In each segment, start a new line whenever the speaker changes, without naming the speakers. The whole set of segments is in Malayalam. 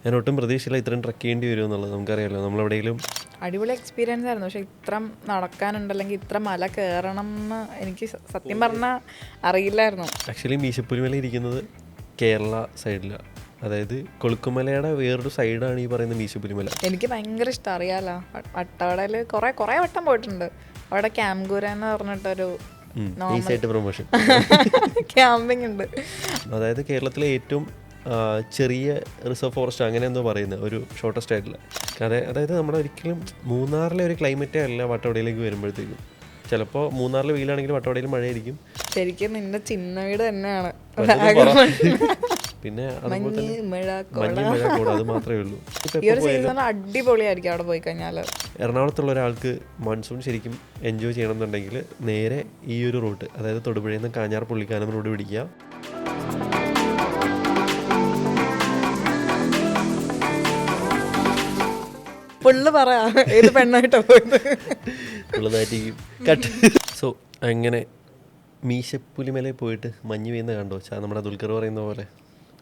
ഞാൻ ഒട്ടും പ്രതീക്ഷയില്ല ഇത്രയും ട്രക്ക് ചെയ്യേണ്ടി വരും എന്നുള്ളത്. നമുക്കറിയാമല്ലോ, നമ്മളെവിടെയെങ്കിലും
അടിപൊളി എക്സ്പീരിയൻസ് ആയിരുന്നു. പക്ഷെ ഇത്ര നടക്കാനുണ്ട് അല്ലെങ്കിൽ ഇത്ര മല കയറണം എന്ന് എനിക്ക് സത്യം പറഞ്ഞാൽ അറിയില്ലായിരുന്നു.
ആക്ച്വലി മീശപ്പുലിമല ഇരിക്കുന്നത് കേരള സൈഡിലാണ്. അതായത് കൊളുക്കുമലയുടെ വേറൊരു സൈഡാണ് ഈ പറയുന്ന മീശപ്പുലിമല.
എനിക്ക് ഭയങ്കര ഇഷ്ടം, അറിയാലോ. വട്ടവടയിൽ കുറേ വട്ടം പോയിട്ടുണ്ട്. അവിടെ ക്യാംഗൂര എന്ന് പറഞ്ഞിട്ടൊരു
നൈസായിട്ട് പ്രൊമോഷൻ
ക്യാമ്പിംഗ് ഉണ്ട്.
അതായത് കേരളത്തിലെ ഏറ്റവും ചെറിയ റിസർവ് ഫോറസ്റ്റ് അങ്ങനെ എന്തോ പറയുന്നത്, ഒരു ഷോർട്ടസ്റ്റ് ആയിട്ടുള്ള. അതായത് നമ്മുടെ ഒരിക്കലും മൂന്നാറിലെ ഒരു ക്ലൈമറ്റേ അല്ല വട്ടവടയിലേക്ക് വരുമ്പോഴത്തേക്കും. ചിലപ്പോൾ മൂന്നാറിൽ വെയിലാണെങ്കിൽ വട്ടവടയിൽ മഴയായിരിക്കും.
ശരിക്കും നിന്റെ ചിന്ന വീട് തന്നെയാണ്.
പിന്നെ
മഞ്ഞ് മഴ
അത് മാത്രമേ ഉള്ളൂ.
ഈ ഒരു സീസൺ അടിപൊളിയായിരിക്കും അവിടെ പോയി കഴിഞ്ഞാൽ.
എറണാകുളത്തുള്ള ഒരാൾക്ക് മൺസൂൺ ശരിക്കും എൻജോയ് ചെയ്യണമെന്നുണ്ടെങ്കിൽ നേരെ ഈ ഒരു റൂട്ട്, അതായത് തൊടുപുഴയിൽ നിന്ന് കാഞ്ഞാർ പുള്ളിക്കാനം റോഡ് പിടിക്കുക.
ഫുള്ള് പറയാ ഏത് പെണ്ണായിട്ടോ പോയത്.
സോ അങ്ങനെ മീശപ്പുലിമലയിൽ പോയിട്ട് മഞ്ഞ് വീഴുന്ന കണ്ടോ? നമ്മുടെ ദുൽഖർ പറയുന്ന പോലെ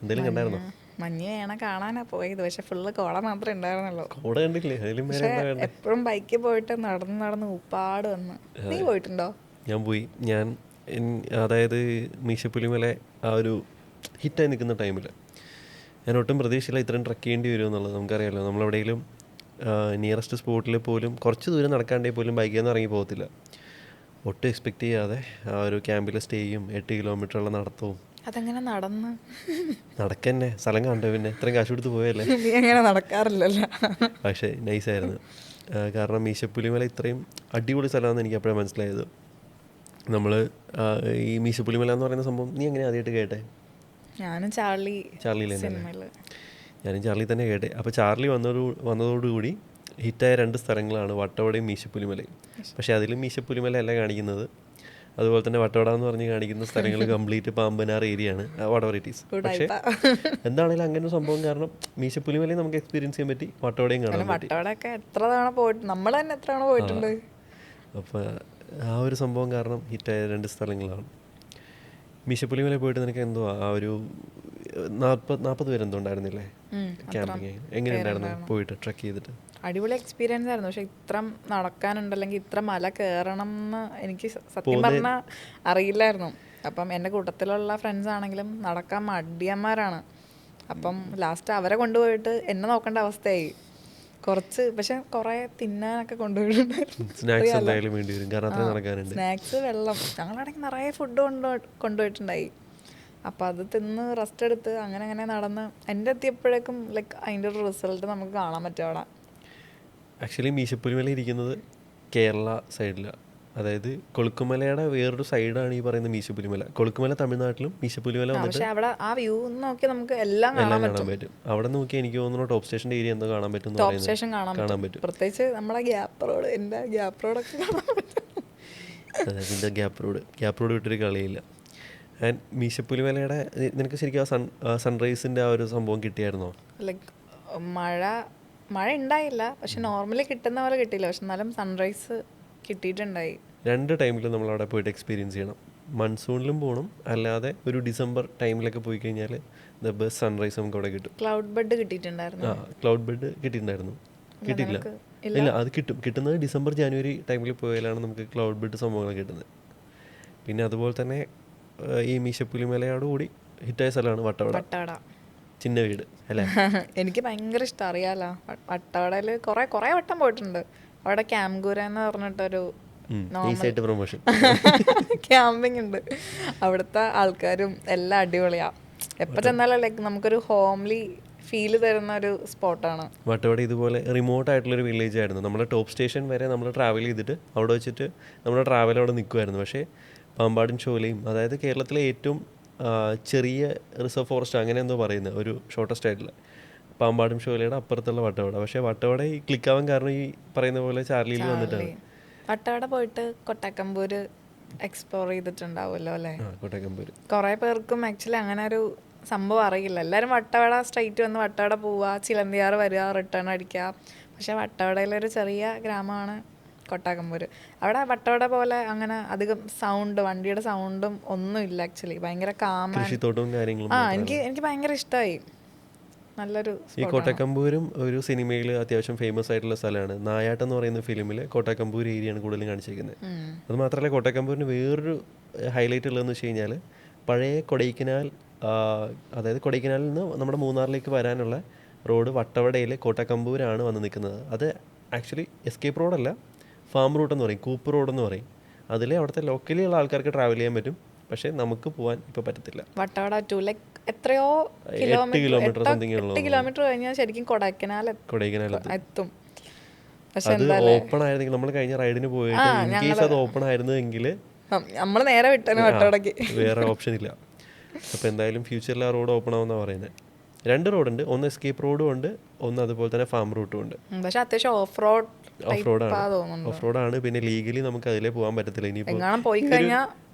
എന്തെങ്കിലും കണ്ടായിരുന്നോ?
മഞ്ഞ് വേണം കാണാനാ പോയത്, പക്ഷെ ഫുള്ള് കോട മാത്രമേ ഉണ്ടായിരുന്നുള്ളൂ.
കോട കണ്ടില്ലേ?
എപ്പോഴും ബൈക്കിൽ പോയിട്ട് നടന്ന് ഉപ്പാട് വന്ന്. നീ പോയിട്ടുണ്ടോ?
ഞാൻ പോയി. അതായത് മീശപ്പുലിമല ആ ഒരു ഹിറ്റായി നിൽക്കുന്ന ടൈമിൽ ഞാൻ ഒട്ടും പ്രതീക്ഷയില്ല ഇത്രയും ട്രക്ക് ചെയ്യേണ്ടി വരും എന്നുള്ളത്. നമുക്കറിയാമല്ലോ, നമ്മളെവിടെയെങ്കിലും നിയറസ്റ്റ് സ്പോട്ടിൽ പോലും കുറച്ച് ദൂരം നടക്കാണ്ടേ പോലും ബൈക്കിൽ നിന്ന് ഇറങ്ങി പോകത്തില്ല. ഒട്ടും എക്സ്പെക്റ്റ് ചെയ്യാതെ ആ ഒരു ക്യാമ്പിൽ സ്റ്റേയും 8 കിലോമീറ്ററുള്ള നടത്തവും.
അതെങ്ങനെ
നടക്കന്നെ സ്ഥലം കണ്ടോ? പിന്നെ ഇത്രയും കാശ് കൊടുത്ത് പോയല്ലേ.
അങ്ങനെ നടക്കാറില്ലല്ലോ.
പക്ഷേ നൈസായിരുന്നു. കാരണം മീശപ്പുലിമല ഇത്രയും അടിപൊളി സ്ഥലമാണെന്ന് എനിക്ക് അപ്പോഴാണ് മനസ്സിലായത്. നമ്മൾ ഈ മീശപ്പുലിമല എന്ന് പറയുന്ന സംഭവം നീ എങ്ങനെ ആദ്യമായിട്ട് കേട്ടെ?
ഞാനും
ഞാനും ചാർലി തന്നെ കേട്ടെ. അപ്പോൾ ചാർലി വന്നതോടുകൂടി ഹിറ്റായ 2 സ്ഥലങ്ങളാണ് വട്ടവടയും മീശപ്പുലിമലയും. പക്ഷേ അതിലും മീശപ്പുലിമല അല്ല കാണിക്കുന്നത്. അതുപോലെ തന്നെ വട്ടവട എന്ന് പറഞ്ഞ് കാണിക്കുന്ന സ്ഥലങ്ങൾ കംപ്ലീറ്റ് പാമ്പനാർ ഏരിയ ആണ്, വടവർ ഇറ്റ് ഈസ്. പക്ഷേ എന്താണെങ്കിലും അങ്ങനെ ഒരു സംഭവം, കാരണം മീശപ്പുലിമലയും നമുക്ക് എക്സ്പീരിയൻസ് ചെയ്യാൻ പറ്റി, വട്ടവടയും കാണാൻ പറ്റി.
എത്ര തവണ പോയിട്ട് നമ്മൾ തന്നെ എത്ര തവണ പോയിട്ടുണ്ട്.
അപ്പോൾ ആ ഒരു സംഭവം കാരണം ഹിറ്റായ 2 സ്ഥലങ്ങളാണ്. മീശപ്പുലിമല പോയിട്ട് നിനക്ക് എന്തോ ആ ഒരു 40 പേരെന്തോ ഉണ്ടായിരുന്നില്ലേ ക്യാമ്പിങ്? എങ്ങനെയുണ്ടായിരുന്നു പോയിട്ട് ട്രക്ക് ചെയ്തിട്ട്?
അടിപൊളി എക്സ്പീരിയൻസ് ആയിരുന്നു. പക്ഷെ ഇത്ര നടക്കാനുണ്ട് അല്ലെങ്കിൽ ഇത്ര മല കയറണം എന്ന് എനിക്ക് സത്യം പറഞ്ഞാൽ അറിയില്ലായിരുന്നു. അപ്പം എൻ്റെ കൂട്ടത്തിലുള്ള ഫ്രണ്ട്സ് ആണെങ്കിലും നടക്കാൻ മടിയന്മാരാണ്. അപ്പം ലാസ്റ്റ് അവരെ കൊണ്ടുപോയിട്ട് എന്നെ നോക്കേണ്ട അവസ്ഥയായി കുറച്ച്. പക്ഷെ കുറേ തിന്നാനൊക്കെ കൊണ്ടുപോയിട്ടുണ്ടായിരുന്നു. സ്നാക്സ്, വെള്ളം, ഞങ്ങളാണെങ്കിൽ നിറയെ ഫുഡ് കൊണ്ടുപോയിട്ടുണ്ടായി. അപ്പം അത് തിന്ന് റെസ്റ്റ് എടുത്ത് അങ്ങനെ നടന്ന് എൻ്റെ എത്തിയപ്പോഴേക്കും ലൈക്ക് അതിൻ്റെ ഒരു റിസൾട്ട് നമുക്ക് കാണാൻ പറ്റും അവിടെ.
ആക്ച്വലി മീശപ്പുലിമല ഇരിക്കുന്നത് കേരള സൈഡിലാണ്. അതായത് കൊളുക്കുമലയുടെ വേറൊരു സൈഡാണ് ഈ പറയുന്ന മീശപ്പുലിമല. കൊളുക്കുമല തമിഴ്നാട്ടിലും മീശപ്പുലിമല
പക്ഷേ അവിടെ ആ വ്യൂ നോക്കി നമുക്ക് എല്ലാം കാണാൻ പറ്റും.
അവിടെ നോക്കി എനിക്ക് തോന്നുന്നു ടോപ്പ് സ്റ്റേഷൻ്റെ ഏരിയ എന്തോ കാണാൻ പറ്റും.
ടോപ്പ് സ്റ്റേഷൻ കാണാൻ പറ്റും. പ്രത്യേകിച്ച് നമ്മളെ ഗ്യാപ്പ് റോഡ്, എൻ്റെ ഗ്യാപ്പ് റോഡൊക്കെ കാണാൻ പറ്റും.
അതിൻ്റെ ഗ്യാപ്പ് റോഡ് വിട്ടൊരു കളിയില്ല. ആൻഡ് മീശപ്പുലിമലയുടെ നിനക്ക് ശരിക്കും സൺറൈസിൻ്റെ ആ ഒരു സംഭവം കിട്ടിയായിരുന്നോ?
ലൈക്ക് മഴ ഉണ്ടായില്ല, പക്ഷെ നോർമലി കിട്ടുന്ന പോലെ കിട്ടിയില്ല. പക്ഷെ എന്നാലും സൺറൈസ് കിട്ടിയിട്ടുണ്ടായി.
2 ടൈമിലും നമ്മളവിടെ പോയിട്ട് എക്സ്പീരിയൻസ് ചെയ്യണം. മൺസൂണിലും പോകണം, അല്ലാതെ ഒരു ഡിസംബർ ടൈമിലൊക്കെ പോയി കഴിഞ്ഞാൽ ദ ബെസ്റ്റ് സൺറൈസ് നമുക്ക് അവിടെ കിട്ടും.
ക്ലൗഡ് ബെഡ് കിട്ടിയിട്ടുണ്ടായിരുന്നു.
ക്ലൗഡ് ബെഡ് കിട്ടിയിട്ടുണ്ടായിരുന്നു. കിട്ടിയില്ല? ഇല്ല, അത് കിട്ടുന്നത് ഡിസംബർ ജനുവരി ടൈമിൽ പോയാലാണ് നമുക്ക് ക്ലൗഡ് ബെഡ് സംഭവങ്ങൾ കിട്ടുന്നത്. പിന്നെ അതുപോലെ തന്നെ ഈ മീശപ്പുലിമലയോട് കൂടി ഹിറ്റായ സ്ഥലമാണ് വട്ടവട. ചിന്ന വീട് അല്ലേ?
എനിക്ക് ഭയങ്കര ഇഷ്ടം, അറിയാലോ. വട്ടവടയിൽ കുറേ വട്ടം പോയിട്ടുണ്ട്. അവിടെ ക്യാംഗൂര എന്ന് പറഞ്ഞിട്ടൊരു
പ്രൊമോഷൻ
ക്യാമ്പിംഗ് ഉണ്ട്. അവിടുത്തെ ആൾക്കാരും എല്ലാം അടിപൊളിയാ. എപ്പോൾ ചെന്നാലും ലൈക്ക് നമുക്കൊരു ഹോംലി ഫീൽ തരുന്ന ഒരു സ്പോട്ടാണ്
വട്ടവട. ഇതുപോലെ റിമോട്ട് ആയിട്ടുള്ളൊരു വില്ലേജ് ആയിരുന്നു. നമ്മുടെ ടോപ്പ് സ്റ്റേഷൻ വരെ നമ്മൾ ട്രാവൽ ചെയ്തിട്ട് അവിടെ വെച്ചിട്ട് നമ്മുടെ ട്രാവൽ അവിടെ നിൽക്കുമായിരുന്നു. പക്ഷേ പാമ്പാടും ചോലയും, അതായത് കേരളത്തിലെ ഏറ്റവും ചെറിയ റിസർവ് ഫോറസ്റ്റ് അങ്ങനെ എന്തോ പറയുന്നത്, ഒരു ഷോർട്ടസ്റ്റ് ആയിട്ടുള്ള പാമ്പാടും ഷോലയുടെ അപ്പുറത്തുള്ള വട്ടവട. പക്ഷേ വട്ടവട ഈ ക്ലിക്കാവാൻ കാരണം ഈ പറയുന്ന പോലെ ചാർലിയിൽ വന്നിട്ടാണ്.
വട്ടവട പോയിട്ട് കൊട്ടാക്കമ്പൂർ എക്സ്പ്ലോർ ചെയ്തിട്ടുണ്ടാവുമല്ലോ അല്ലേ?
കൊട്ടാക്കമ്പൂർ
കുറേ പേർക്കും ആക്ച്വലി അങ്ങനെ ഒരു സംഭവം അറിയില്ല. എല്ലാവരും വട്ടവട സ്ട്രൈറ്റ് വന്ന് വട്ടവട പോവുക, ചിലന്തിയാറ് വരിക, റിട്ടേൺ അടിക്കുക. പക്ഷേ വട്ടവടയിലൊരു ചെറിയ ഗ്രാമമാണ് കൊട്ടാക്കമ്പൂർ. അവിടെ വട്ടവട പോലെ അങ്ങനെ അധികം സൗണ്ട്, വണ്ടിയുടെ സൗണ്ടും ഒന്നും ഇല്ല. ആക്ച്വലി ഭയങ്കര കാമാണ്. എനിക്ക് ഭയങ്കര ഇഷ്ടമായി. നല്ലൊരു
ഈ
സ്പോട്ടാണ്.
കോട്ടക്കമ്പൂരും ഒരു സിനിമയിൽ അത്യാവശ്യം ഫേമസ് ആയിട്ടുള്ള സ്ഥലമാണ്. നായാട്ടം എന്ന് പറയുന്ന ഫിലിമിൽ കോട്ടക്കമ്പൂർ ഏരിയയാണ് കൂടുതലും കാണിച്ചിരിക്കുന്നത്. അത് മാത്രമല്ല കോട്ടക്കമ്പൂരിന് വേറൊരു ഹൈലൈറ്റ് ഉള്ളതെന്ന് വെച്ച് കഴിഞ്ഞാൽ പഴയ കൊടൈക്കനാൽ, ആ, അതായത് കൊടൈക്കനാലിൽ നിന്ന് നമ്മുടെ മൂന്നാറിലേക്ക് വരാനുള്ള റോഡ് വട്ടവടയിൽ കോട്ടക്കമ്പൂരാണ് വന്ന് നിൽക്കുന്നത്. അത് ആക്ച്വലി എസ്കേപ്പ് റോഡല്ല, ഫാം റൂട്ട് എന്ന് പറയും, കൂപ്പ് റോഡ് എന്ന് പറയും. അതിൽ അവിടുത്തെ ലോക്കലി ഉള്ള ആൾക്കാർക്ക് ട്രാവൽ ചെയ്യാൻ പറ്റും, പക്ഷേ നമുക്ക് പോകാൻ ഇപ്പോൾ പറ്റത്തില്ല.
വട്ടവട ടു ലൈക്ക് എത്രയോ
8 കിലോമീറ്റർ സംതിങ് ഉള്ളൂ
8 കിലോമീറ്റർ കഴിഞ്ഞാൽ ശരിക്കും കൊടൈക്കനാൽ
കൊടൈക്കനാലെത്തും.
എത്തും. പക്ഷെ
അത് ഓപ്പൺ ആയിരുന്നെങ്കിൽ, നമ്മൾ കഴിഞ്ഞ റൈഡിന് പോയിട്ട് ഇൻ കേസ് അത് ഓപ്പൺ ആയിരുന്നെങ്കിൽ
നമ്മൾ നേരെ വിട്ടേനെ വട്ടവടക്ക്.
വേറെ ഓപ്ഷൻ ഇല്ല. അപ്പോൾ എന്തായാലും ഫ്യൂച്ചറിൽ ആ റോഡ് ഓപ്പൺ ആവുമെന്നാണ് പറയുന്നത്. 2 റോഡുണ്ട്, ഒന്ന് എസ്കേപ്പ് റോഡും ഉണ്ട്, ഒന്ന് അതുപോലെ തന്നെ ഫാം റൂട്ടും ഉണ്ട്.
പക്ഷെ അത്യാവശ്യം ഓഫ് റോഡ്
ഓഫ് റോഡാണ്, ഓഫ് റോഡാണ്. പിന്നെ ലീഗലി നമുക്ക് അതിലേ പോകാൻ പറ്റത്തില്ല. ഇനിയിപ്പോൾ
എങ്ങാനും പോയി കഴിഞ്ഞാൽ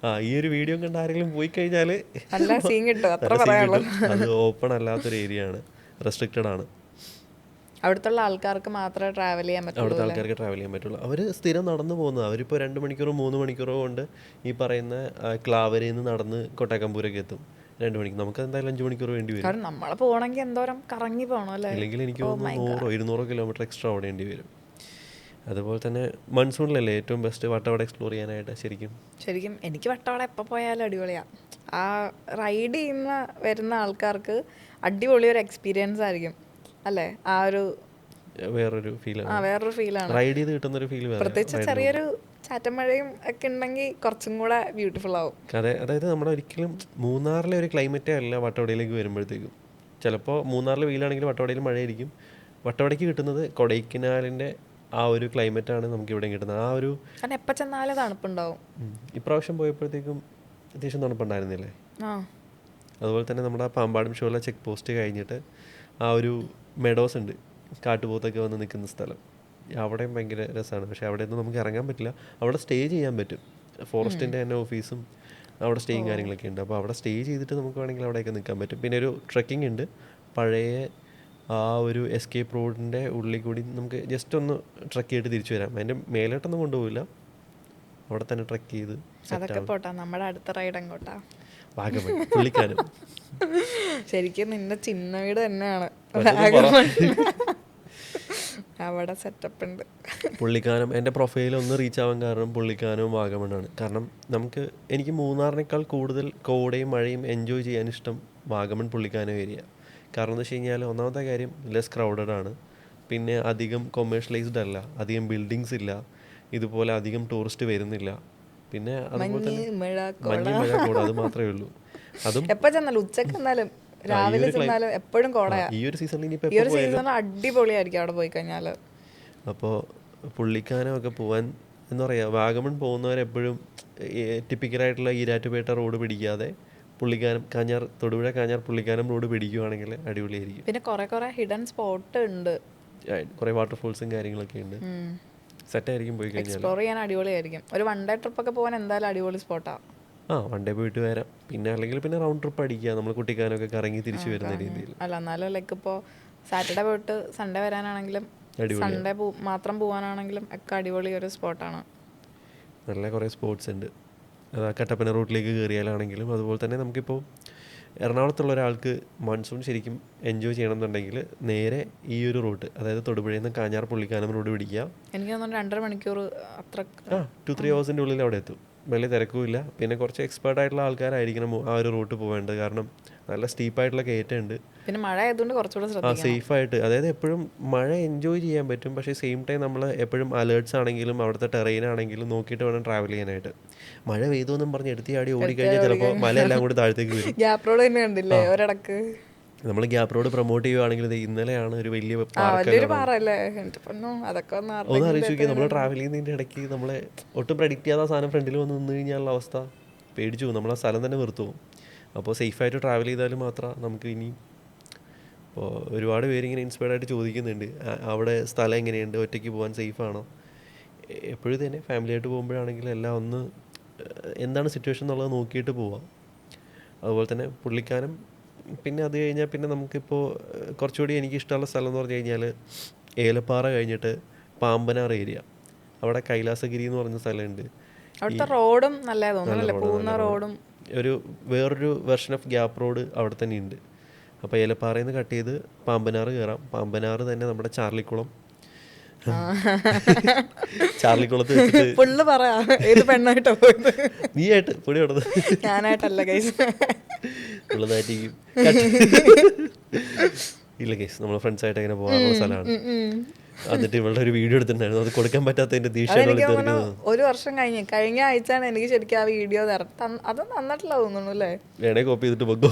ഈ ഒരു വീഡിയോ കണ്ട ആരെങ്കിലും പോയി കഴിഞ്ഞാൽ
നല്ല സീൻ കിട്ടും, അത്ര
നല്ല scene
പറയാനുള്ളൂ.
കിട്ടും. അത് ഓപ്പൺ അല്ലാത്തൊരു ഏരിയ ആണ്, റെസ്ട്രിക്റ്റഡ് ആണ്.
അവിടുത്തെ ആൾക്കാർക്ക് മാത്രമേ ട്രാവൽ ചെയ്യാൻ പറ്റുള്ളൂ.
അവിടുത്തെ ആൾക്കാർക്ക് ട്രാവൽ ചെയ്യാൻ പറ്റുള്ളൂ. അവർ സ്ഥിരം നടന്നു പോകുന്നത്. അവരിപ്പോൾ 2 മണിക്കൂറോ 3 മണിക്കൂറോ കൊണ്ട് ഈ പറയുന്ന ക്ലാവരയിൽ നിന്ന് നടന്ന് കൊട്ടാക്കമ്പൂരൊക്കെ എത്തും. 2 മണിക്ക്, നമുക്ക് എന്തായാലും 5 മണിക്കൂർ വേണ്ടി വരും.
കാരണം നമ്മൾ പോകണമെങ്കിൽ എന്തോരം കറങ്ങി പോകണം അല്ലേ.
അല്ലെങ്കിൽ എനിക്ക് തോന്നുന്നു 100-200 കിലോമീറ്റർ എക്സ്ട്രാ ഓടേണ്ടി വരും. അതുപോലെ തന്നെ മൺസൂണിലല്ലേ ഏറ്റവും ബെസ്റ്റ് വട്ടവട എക്സ്പ്ലോർ ചെയ്യാനായിട്ട്.
ശരിക്കും എനിക്ക് വട്ടവട എപ്പോൾ പോയാലും അടിപൊളിയാണ്. ആ റൈഡ് ചെയ്യുന്ന വരുന്ന ആൾക്കാർക്ക് അടിപൊളി ഒരു എക്സ്പീരിയൻസ് ആയിരിക്കും അല്ലേ. ആ ഒരു
വേറൊരു ഫീലാണ്,
വേറൊരു ഫീലാണ്.
റൈഡ് ചെയ്ത് കിട്ടുന്നൊരു ഫീൽ.
പ്രത്യേകിച്ച് ചെറിയൊരു ചാറ്റമഴയും ഒക്കെ ഉണ്ടെങ്കിൽ കുറച്ചും കൂടെ ബ്യൂട്ടിഫുൾ ആവും.
അതായത് നമ്മുടെ ഒരിക്കലും മൂന്നാറിലെ ഒരു ക്ലൈമറ്റേ അല്ല വട്ടവടയിലേക്ക് വരുമ്പോഴത്തേക്കും. ചിലപ്പോൾ മൂന്നാറിൽ വെയിലാണെങ്കിൽ വട്ടവടയിൽ മഴയായിരിക്കും. വട്ടവടയ്ക്ക് കിട്ടുന്നത് കൊടൈക്കനാലിൻ്റെ ആ ഒരു ക്ലൈമറ്റാണ് നമുക്ക് ഇവിടെ കിട്ടുന്നത്. ആ ഒരു
എപ്പോൾ ചെന്നാലും തണുപ്പുണ്ടാവും.
ഇപ്രാവശ്യം പോയപ്പോഴത്തേക്കും അത്യാവശ്യം തണുപ്പുണ്ടായിരുന്നില്ലേ. അതുപോലെ തന്നെ നമ്മുടെ ആ പാമ്പാടും ഷോല ചെക്ക് പോസ്റ്റ് കഴിഞ്ഞിട്ട് ആ ഒരു മെഡോസ് ഉണ്ട്, കാട്ടുപോത്തൊക്കെ വന്ന് നിൽക്കുന്ന സ്ഥലം. അവിടെയും ഭയങ്കര രസമാണ്. പക്ഷേ അവിടെയൊന്നും നമുക്ക് ഇറങ്ങാൻ പറ്റില്ല. അവിടെ സ്റ്റേ ചെയ്യാൻ പറ്റും. ഫോറസ്റ്റിൻ്റെ തന്നെ ഓഫീസും അവിടെ സ്റ്റേയും കാര്യങ്ങളൊക്കെ ഉണ്ട്. അപ്പോൾ അവിടെ സ്റ്റേ ചെയ്തിട്ട് നമുക്ക് വേണമെങ്കിൽ അവിടെയൊക്കെ നിൽക്കാൻ പറ്റും. പിന്നെ ഒരു ട്രെക്കിംഗ് ഉണ്ട്, പഴയ ആ ഒരു എസ്കേപ്പ് റോഡിൻ്റെ ഉള്ളിൽ കൂടി നമുക്ക് ജസ്റ്റ് ഒന്ന് ട്രക്ക് ചെയ്തിട്ട് തിരിച്ചു വരാം. അതിൻ്റെ മേലോട്ടൊന്നും കൊണ്ടുപോകില്ല, അവിടെ തന്നെ ട്രക്ക് ചെയ്ത്.
അതൊക്കെ പോട്ടാ, നമ്മുടെ അടുത്ത റൈഡ് അങ്ങോട്ടാ
വാഗമൺ, പുള്ളിക്കാനം.
ശരിക്കും നിന്റെ ചിന്ന വീട് തന്നെയാണ് അവിടെ സെറ്റപ്പ് ഉണ്ട്.
പുള്ളിക്കാനം എൻ്റെ പ്രൊഫൈൽ ഒന്ന് റീച്ച് ആവാൻ കാരണം പുള്ളിക്കാനവും വാഗമണ്ണാണ്. കാരണം എനിക്ക് മൂന്നാറിനേക്കാൾ കൂടുതൽ കോടയും മഴയും എൻജോയ് ചെയ്യാൻ ഇഷ്ടം വാഗമൺ പുള്ളിക്കാനം ഏരിയ. കാരണം എന്ന് വെച്ച് കഴിഞ്ഞാൽ ഒന്നാമത്തെ കാര്യം ലെസ് ക്രൗഡഡ് ആണ്, പിന്നെ അധികം കൊമേഴ്ഷ്യലൈസ്ഡ് അല്ല, അധികം ബിൽഡിങ്സ് ഇല്ല, ഇതുപോലെ അധികം ടൂറിസ്റ്റ് വരുന്നില്ല. പിന്നെ അതുപോലെ തന്നെ മഞ്ഞ് മഴ കോട, അത് മാത്രമേ ഉള്ളൂ. അതും
എപ്പോൾ ചെന്നാലും ഉച്ചക്ക് ചെന്നാലും രാവിലെ ചെന്നാലും എപ്പോഴും കോടയാ.
ഈ ഒരു സീസണിൽ
ഈ ഒരു സീസൺ അടിപൊളിയായിരിക്കും അവിടെ പോയി കഴിഞ്ഞാൽ.
അപ്പോൾ പുള്ളിക്കാനമൊക്കെ പോകാൻ എന്താ പറയുക, വാഗമൺ പോകുന്നവരെപ്പോഴും ടിപ്പിക്കലായിട്ടുള്ള ഈരാറ്റുപേട്ട റോഡ് പിടിക്കാതെ പുള്ളിക്കാനം തൊടുപുഴ കാഞ്ഞാർ പുള്ളിക്കാനം റോഡ് പിടിക്കുകയാണെങ്കിൽ അടിപൊളിയായിരിക്കും.
പിന്നെ കുറെ ഹിഡൻ സ്പോട്ട് ഉണ്ട്,
കുറേ വാട്ടർഫോൾസും കാര്യങ്ങളൊക്കെ ഉണ്ട്. സെറ്റായിരിക്കും പോയി കഴിഞ്ഞാൽ.
എക്സ്പ്ലോർ ചെയ്യാൻ അടിപൊളിയായിരിക്കും. ഒരു 1 ഡേ ട്രിപ്പൊക്കെ പോകാൻ എന്തായാലും അടിപൊളി സ്പോട്ടാണ്.
1 ഡേ പോയിട്ട് വരാം. പിന്നെ അല്ലെങ്കിൽ പിന്നെ റൗണ്ട് ട്രിപ്പ് അടിക്കുക, നമ്മൾ കുട്ടിക്കാനൊക്കെ കറങ്ങി തിരിച്ചു വരുന്ന രീതിയിൽ.
അല്ല എന്നാലും ലൈക്ക് ഇപ്പോൾ സാറ്റർഡേ പോയിട്ട് സൺഡേ വരാനാണെങ്കിലും സൺഡേ മാത്രം പോകാനാണെങ്കിലും ഒക്കെ അടിപൊളി ഒരു സ്പോട്ടാണ്.
നല്ല കുറേ സ്പോട്ട്സ് ഉണ്ട്. കട്ടപ്പന റൂട്ടിലേക്ക് കയറിയാലാണെങ്കിലും അതുപോലെ തന്നെ നമുക്കിപ്പോൾ എറണാകുളത്തുള്ള ഒരാൾക്ക് മൺസൂൺ ശരിക്കും എൻജോയ് ചെയ്യണമെന്നുണ്ടെങ്കിൽ നേരെ ഈ ഒരു റൂട്ട്, അതായത് തൊടുപുഴയിൽ നിന്ന് കാഞ്ഞാർ പുള്ളിക്കാനം റോഡ് പിടിക്കുക.
എനിക്ക് തോന്നുന്നു 2.5 മണിക്കൂർ അത്ര
2-3 hours ഉള്ളിൽ അവിടെ എത്തും. വലിയ തിരക്കുമില്ല. പിന്നെ കുറച്ച് എക്സ്പേർട്ട് ആയിട്ടുള്ള ആൾക്കാരായിരിക്കണം ആ ഒരു റൂട്ട് പോകേണ്ടത്. കാരണം നല്ല സ്റ്റീപ്പായിട്ടുള്ള കയറ്റമുണ്ട്.
പിന്നെ മഴ ആയതുകൊണ്ട് കുറച്ചുകൂടെ ശ്രദ്ധിക്കണം.
സേഫായിട്ട്, അതായത് എപ്പോഴും മഴ എൻജോയ് ചെയ്യാൻ പറ്റും. പക്ഷേ സെയിം ടൈം നമ്മൾ എപ്പോഴും അലേർട്ട്സ് ആണെങ്കിലും അവിടുത്തെ ടെറൈൻ ആണെങ്കിലും നോക്കിയിട്ട് വേണം ട്രാവൽ ചെയ്യാനായിട്ട്. മഴ പെയ്തൊന്നും പറഞ്ഞ് എടുത്തിയാടി ഓടിക്കഴിഞ്ഞാൽ ചിലപ്പോൾ മലയെല്ലാം കൂടി താഴത്തേക്ക് വരും.
ഗ്യാപ്പ് റോഡ് തന്നെ കണ്ടില്ലേ ഒരിടക്ക്.
നമ്മൾ ഗ്യാപ്പ് റോഡ് പ്രൊമോട്ട് ചെയ്യുവാണെങ്കിൽ ഇന്നലെയാണ് ഒരു വലിയ
ഒന്ന്
ആലോചിക്കുക. നമ്മൾ ട്രാവൽ ചെയ്യുന്നതിൻ്റെ ഇടയ്ക്ക് നമ്മളെ ഒട്ടും പ്രെഡിക്റ്റ് ചെയ്യാത്ത സാധനം ഫ്രണ്ടിൽ വന്ന് നിന്ന് കഴിഞ്ഞാലുള്ള അവസ്ഥ പേടിച്ചു പോകും. നമ്മൾ ആ സ്ഥലം തന്നെ വെറുത്തു പോകും. അപ്പോൾ സേഫായിട്ട് ട്രാവൽ ചെയ്താലും മാത്രം നമുക്ക് ഇനി. അപ്പോൾ ഒരുപാട് പേരിങ്ങനെ ഇൻസ്പയർഡ് ആയിട്ട് ചോദിക്കുന്നുണ്ട്, അവിടെ സ്ഥലം എങ്ങനെയുണ്ട്, ഒറ്റയ്ക്ക് പോകാൻ സേഫാണോ. എപ്പോഴും തന്നെ ഫാമിലിയായിട്ട് പോകുമ്പോഴാണെങ്കിൽ എല്ലാം ഒന്ന് എന്താണ് സിറ്റുവേഷൻ എന്നുള്ളത് നോക്കിയിട്ട് പോവാം. അതുപോലെ തന്നെ പുള്ളിക്കാനം. പിന്നെ അത് കഴിഞ്ഞാൽ പിന്നെ നമുക്കിപ്പോൾ കുറച്ചുകൂടി എനിക്കിഷ്ടമുള്ള സ്ഥലം എന്ന് പറഞ്ഞു കഴിഞ്ഞാൽ ഏലപ്പാറ കഴിഞ്ഞിട്ട് പാമ്പനാർ ഏരിയ. അവിടെ കൈലാസഗിരി എന്ന് പറഞ്ഞ സ്ഥലമുണ്ട്.
അവിടുത്തെ റോഡും നല്ല തോന്നുന്നു, പോകുന്ന റോഡും
വേറൊരു വെർഷൻ ഓഫ് ഗ്യാപ്പ് റോഡ് അവിടെ തന്നെ ഉണ്ട്. അപ്പോൾ ഏലപ്പാറയിൽ നിന്ന് കട്ട് ചെയ്ത് പാമ്പനാറ് കയറാം. പാമ്പനാറ് തന്നെ നമ്മുടെ ചാർലിക്കുളം. ചാർലിക്കുളത്ത് വെച്ചിട്ട്
ഫുള്ള് പറയാ ഏത് പെണ്ണായിട്ടോ പോയത്.
നീ ആയിട്ട് പൊടി കൊടുത്ത്
ഞാനായിട്ടല്ല ഗൈസ്.
ഉള്ളതായിരിക്കും. ഇല്ല കേസ്, നമ്മൾ ഫ്രണ്ട്സായിട്ട് അങ്ങനെ പോകാനുള്ള സ്ഥലമാണ്. എന്നിട്ട് ഇവളുടെ ഒരു വീഡിയോ എടുത്തിട്ടുണ്ടായിരുന്നു, അത് കൊടുക്കാൻ പറ്റാത്തതിന്റെ
അതെനിക്ക് തോന്നുന്നു ഒരു വർഷം കഴിഞ്ഞ ആഴ്ചയാണ് എനിക്ക് ശരിക്കും ആ വീഡിയോ അത് നന്നിട്ടില്ല തോന്നുന്നു അല്ലേ.
വേണേ കോപ്പി ചെയ്തിട്ട് വെക്കോ.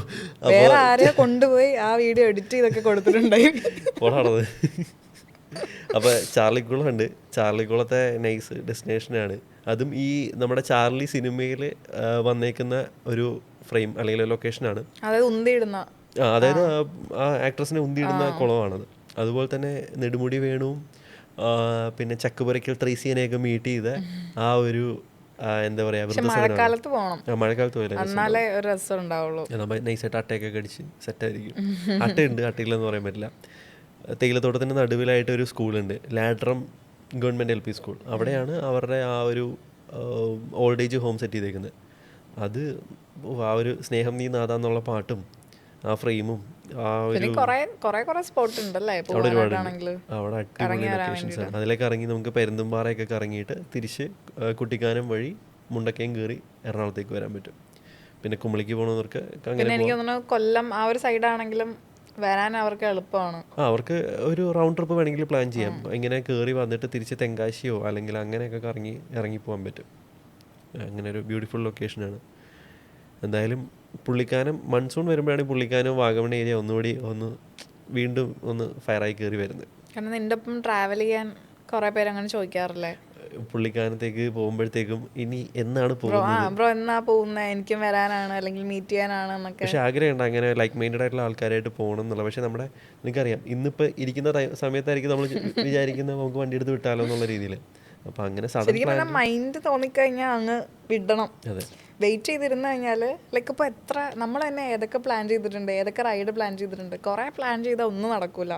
വേറെ ആരെയോ കൊണ്ടുപോയി ആ വീഡിയോ എഡിറ്റ് ചെയ്തൊക്കെ കൊടുത്തിട്ടുണ്ടായി.
പോടാണത്. അപ്പോൾ ചാർലിക്കുളം ഉണ്ട്. ചാർലിക്കുളത്തെ നൈസ് ഡെസ്റ്റിനേഷനാണ്. അതും ഈ നമ്മുടെ ചാർലി സിനിമയിൽ വന്നേക്കുന്ന ഒരു ഫ്രെയിം അല്ലെങ്കിൽ ലൊക്കേഷനാണ്.
അതായത് ഉന്തിയിടുന്ന,
അതായത് ആ ആക്ട്രസിനെ ഉന്തിയിടുന്ന കുളമാണത്. അതുപോലെ തന്നെ നെടുമുടി വേണുവും പിന്നെ ചക്കുപുരയ്ക്കൽ ത്രേസ്യനെയൊക്കെ മീറ്റ് ചെയ്ത ആ ഒരു എന്താ പറയുക,
മഴക്കാലത്ത് പോകണം.
മഴക്കാലത്ത് പോയാലേ
എന്നാലേ ഒരു രസം ഉണ്ടാവുള്ളൂ.
നമ്മൾ നൈസായിട്ട് അട്ടയൊക്കെ കടിച്ച് സെറ്റായിരിക്കും. അട്ടയുണ്ട്, അട്ടയില്ലെന്ന് പറയാൻ പറ്റില്ല. തേയിലത്തോട്ടത്തിൻ്റെ നടുവിലായിട്ട് ഒരു സ്കൂളുണ്ട്, ലാഡ്രം ഗവൺമെൻറ് LP സ്കൂൾ. അവിടെയാണ് അവരുടെ ആ ഒരു ഓൾഡ് ഏജ് ഹോം സെറ്റ് ചെയ്തേക്കുന്നത്. അത് ആ ഒരു സ്നേഹം നീ നാദാന്നുള്ള പാട്ടും ആ ഫ്രെയിമും ആ ഒരു
കുറെ സ്പോട്ട് ഉണ്ടല്ലേ
അവിടെ ഒരുപാടുണ്ട്. അവിടെ അടിപൊളി ലൊക്കേഷൻസ് ആണ്. അതിലേക്ക് ഇറങ്ങി നമുക്ക് പെരുന്തുംപാറയൊക്കെ കറങ്ങിയിട്ട് തിരിച്ച് കുട്ടിക്കാനം വഴി മുണ്ടക്കയം കയറി എറണാകുളത്തേക്ക് വരാൻ പറ്റും. പിന്നെ കുമളിക്ക് പോകുന്നവർക്ക് അങ്ങനെ
എനിക്ക് തോന്നുന്നു കൊല്ലം ആ ഒരു സൈഡാണെങ്കിലും വരാൻ അവർക്ക് എളുപ്പമാണ്.
അവർക്ക് ഒരു റൗണ്ട് ട്രിപ്പ് വേണമെങ്കിൽ പ്ലാൻ ചെയ്യാം. ഇങ്ങനെ കയറി വന്നിട്ട് തിരിച്ച് തെങ്കാശിയോ അല്ലെങ്കിൽ അങ്ങനെയൊക്കെ ഇറങ്ങി പോകാൻ പറ്റും. അങ്ങനെ ഒരു ബ്യൂട്ടിഫുൾ ലൊക്കേഷനാണ്. എന്തായാലും പുള്ളിക്കാനം മൺസൂൺ വരുമ്പോഴാണ് പുള്ളിക്കാനം വാഗമൺ ഏരിയ ഒന്നുകൂടി വീണ്ടും ഫയറായി കയറി വരുന്നത്.
കാരണം നിന്റെ ഒപ്പം ട്രാവൽ ചെയ്യാൻ കുറേ പേര് അങ്ങനെ ചോദിക്കാറില്ലേ
പുള്ളിക്കാനത്തേക്ക് പോകുമ്പോഴത്തേക്കും ഇനി എന്നാണ് പോകുന്നത്,
ബ്രോ എന്നാ പോകുന്നത്, എനിക്കും വരാനാണ് അല്ലെങ്കിൽ മീറ്റ് ചെയ്യാനാണ് എന്നൊക്കെ.
പക്ഷെ ആഗ്രഹമുണ്ട് അങ്ങനെ ലൈക്ക് മൈൻഡഡ് ആയിട്ടുള്ള ആൾക്കാരായിട്ട് പോകണം എന്നുള്ളത്. പക്ഷെ നമ്മുടെ നിനക്കറിയാം ഇന്നിപ്പോൾ ഇരിക്കുന്ന സമയത്തായിരിക്കും നമ്മൾ വിചാരിക്കുന്നത് നമുക്ക് വണ്ടി എടുത്ത് വിട്ടാലോ എന്നുള്ള രീതിയിൽ. അപ്പം അങ്ങനെ
ശരിക്കും മൈൻഡ് തോന്നിക്കഴിഞ്ഞാൽ അങ്ങ് വിടണം. വെയിറ്റ് ചെയ്തിരുന്നു കഴിഞ്ഞാൽ ലൈക്ക് ഇപ്പോൾ എത്ര നമ്മൾ തന്നെ ഏതൊക്കെ പ്ലാൻ ചെയ്തിട്ടുണ്ട്, ഏതൊക്കെ റൈഡ് പ്ലാൻ ചെയ്തിട്ടുണ്ട്. കുറേ പ്ലാൻ ചെയ്താൽ ഒന്നും നടക്കൂല.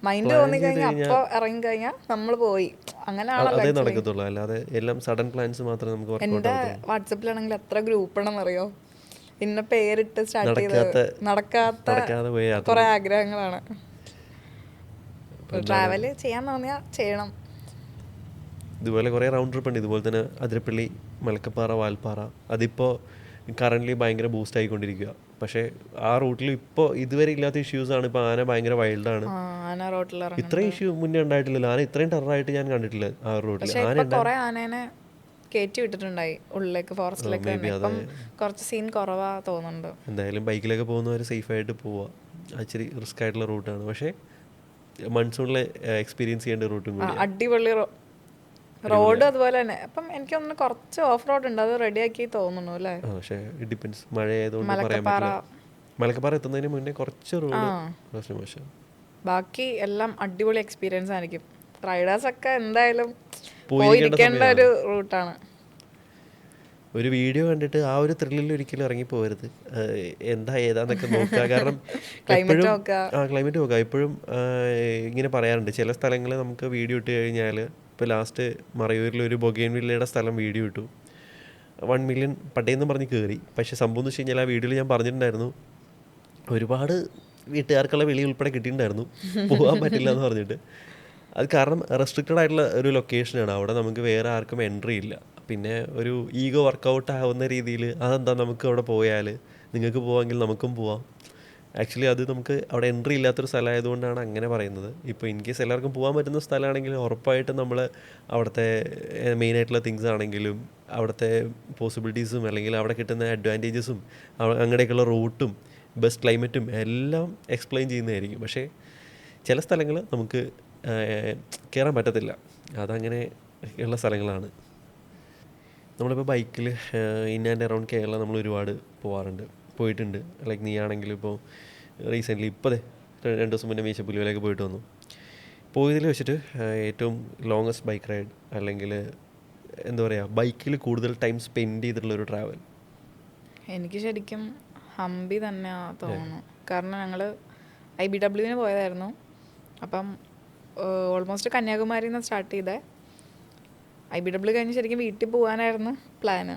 മൈൻഡ് തോന്നിക്കഴിഞ്ഞാൽ അപ്പോൾ ഇറങ്ങിക്കഴിഞ്ഞാൽ നമ്മൾ പോയി.
അങ്ങനെയാണല്ലോ നടക്കത്തുള്ളൂ. അല്ലാതെ എല്ലാം സഡൻ പ്ലാൻസ് മാത്രമേ നമുക്ക്.
എൻ്റെ വാട്സപ്പിലാണെങ്കിൽ എത്ര ഗ്രൂപ്പ് ഉണ്ടെന്ന് അറിയോ, ഇന്ന പേരിട്ട് സ്റ്റാർട്ട് ചെയ്ത് നടക്കാത്ത കുറെ ആഗ്രഹങ്ങളാണ്. ട്രാവൽ ചെയ്യാൻ തോന്നിയാൽ ചെയ്യണം.
ഇതുപോലെ കുറേ റൗണ്ട് ട്രിപ്പ് ഉണ്ട്. ഇതുപോലെ തന്നെ അതിരപ്പള്ളി, മലക്കപ്പാറ, വാൽപ്പാറ. അതിപ്പോൾ കറൻ്റ്ലി ഭയങ്കര ബൂസ്റ്റ് ആയിക്കൊണ്ടിരിക്കുക. പക്ഷേ ആ റൂട്ടിൽ ഇപ്പോൾ ഇതുവരെ ഇല്ലാത്ത ഇഷ്യൂസാണ്. ഇപ്പോൾ ആന ഭയങ്കര വൈൽഡാണ്. ഇത്രയും ഇഷ്യൂ മുന്നേ ഉണ്ടായിട്ടില്ലല്ലോ. ആന ഇത്രയും ടെററായിട്ട് ഞാൻ കണ്ടിട്ടില്ല ആ റൂട്ടിൽ.
ആനേനെ കയറ്റി വിട്ടിട്ടുണ്ടായി ഉള്ളിലേക്ക്, ഫോറസ്റ്റിലേക്ക്. കുറച്ച് സീൻ കുറവാ തോന്നുന്നുണ്ട്.
എന്തായാലും ബൈക്കിലൊക്കെ പോകുന്നവർ സേഫായിട്ട് പോവുക. ഇച്ചിരി റിസ്ക് ആയിട്ടുള്ള റൂട്ടാണ്, പക്ഷേ മൺസൂണിൽ എക്സ്പീരിയൻസ് ചെയ്യേണ്ട റൂട്ടും കൂടി.
അടിപൊളി റോഡ് അതുപോലെ തന്നെ. അപ്പം എനിക്ക് തോന്നുന്നു കുറച്ച് ഓഫ് റോഡ് ഉണ്ട്, അത് റെഡിയാക്കി തോന്നുന്നു അല്ലേ.
പക്ഷേ ഇറ്റ് ഡിപ്പെൻസ്, മഴ ആയതുകൊണ്ട് പറയാൻ പറ്റില്ല. മലക്കപ്പാറ എത്തുന്നതിന് മുന്നേ കുറച്ച് റോഡ് മോശം.
ബാക്കി എല്ലാം അടിപൊളി എക്സ്പീരിയൻസ് ആയിരിക്കും. റൈഡേഴ്സ് ഒക്കെ എന്തായാലും പോയിരിക്കേണ്ട ഒരു റൂട്ടാണ്.
ഒരു വീഡിയോ കണ്ടിട്ട് ആ ഒരു ത്രില്ലിൽ ഒരിക്കലും ഇറങ്ങിപ്പോകരുത്. എന്താ ഏതാന്നൊക്കെ നോക്കുക. കാരണം
ക്ലൈമറ്റ്
നോക്കുക. എപ്പോഴും ഇങ്ങനെ പറയാറുണ്ട്, ചില സ്ഥലങ്ങൾ നമുക്ക് വീഡിയോ ഇട്ട് കഴിഞ്ഞാൽ, ഇപ്പോൾ ലാസ്റ്റ് മറയൂരിൽ ഒരു ബൊഗെയിൻവില്ലയുടെ സ്ഥലം വീഡിയോ ഇട്ടു, 1 മില്യൺ പട്ടേന്ന് പറഞ്ഞ് കയറി. പക്ഷേ സംഭവം എന്ന് വെച്ച് കഴിഞ്ഞാൽ ആ വീഡിയോയിൽ ഞാൻ പറഞ്ഞിട്ടുണ്ടായിരുന്നു, ഒരുപാട് വീട്ടുകാർക്കുള്ള വിളി ഉൾപ്പെടെ കിട്ടിയിട്ടുണ്ടായിരുന്നു, പോകാൻ പറ്റില്ല എന്ന് പറഞ്ഞിട്ട്. അത് കാരണം റെസ്ട്രിക്റ്റഡ് ആയിട്ടുള്ള ഒരു ലൊക്കേഷനാണ്. അവിടെ നമുക്ക് വേറെ ആർക്കും എൻട്രി ഇല്ല. പിന്നെ ഒരു ഈഗോ വർക്കൗട്ട് ആവുന്ന രീതിയിൽ അതെന്താ നമുക്ക് അവിടെ പോയാൽ നിങ്ങൾക്ക് പോവാമെങ്കിൽ നമുക്കും പോവാം. ആക്ച്വലി അത് നമുക്ക് അവിടെ എൻട്രി ഇല്ലാത്തൊരു സ്ഥലമായതുകൊണ്ടാണ് അങ്ങനെ പറയുന്നത്. ഇപ്പോൾ ഇൻ കേസ് എല്ലാവർക്കും പോകാൻ പറ്റുന്ന സ്ഥലമാണെങ്കിൽ ഉറപ്പായിട്ടും നമ്മൾ അവിടുത്തെ മെയിനായിട്ടുള്ള തിങ്സ് ആണെങ്കിലും അവിടുത്തെ പോസിബിലിറ്റീസും അല്ലെങ്കിൽ അവിടെ കിട്ടുന്ന അഡ്വാൻറ്റേജസും അങ്ങനെയൊക്കെയുള്ള റൂട്ടും ബെസ്റ്റ് ക്ലൈമറ്റും എല്ലാം എക്സ്പ്ലെയിൻ ചെയ്യുന്നതായിരിക്കും. പക്ഷേ ചില സ്ഥലങ്ങൾ നമുക്ക് കയറാൻ പറ്റത്തില്ല. അതങ്ങനെ ഉള്ള സ്ഥലങ്ങളാണ്. നമ്മളിപ്പോൾ ബൈക്കിൽ ഇൻ ആൻഡ് അറൗണ്ട് കേരള നമ്മൾ ഒരുപാട് പോയിട്ടുണ്ട്. ലൈക്ക് നീ ആണെങ്കിലും ഇപ്പോൾ റീസെൻ്റ്ലി ഇപ്പോൾ 2 ദിവസം മുന്നേ മീശപ്പുലിയിലേക്ക് പോയിട്ട് വന്നു. പോയതിൽ വെച്ചിട്ട് ഏറ്റവും ലോങ്ങസ്റ്റ് ബൈക്ക് റൈഡ് അല്ലെങ്കിൽ എന്താ പറയുക, ബൈക്കിൽ കൂടുതൽ ടൈം സ്പെൻഡ് ചെയ്തിട്ടുള്ളൊരു ട്രാവൽ
എനിക്ക് ശരിക്കും ഹംപി തന്നെ തോന്നുന്നു. കാരണം ഞങ്ങൾ IBWന് പോയതായിരുന്നു. അപ്പം ഓൾമോസ്റ്റ് കന്യാകുമാരിയിൽ നിന്ന് സ്റ്റാർട്ട് ചെയ്തേ. IBW കഴിഞ്ഞ് ശരിക്കും വീട്ടിൽ പോകാനായിരുന്നു പ്ലാന്.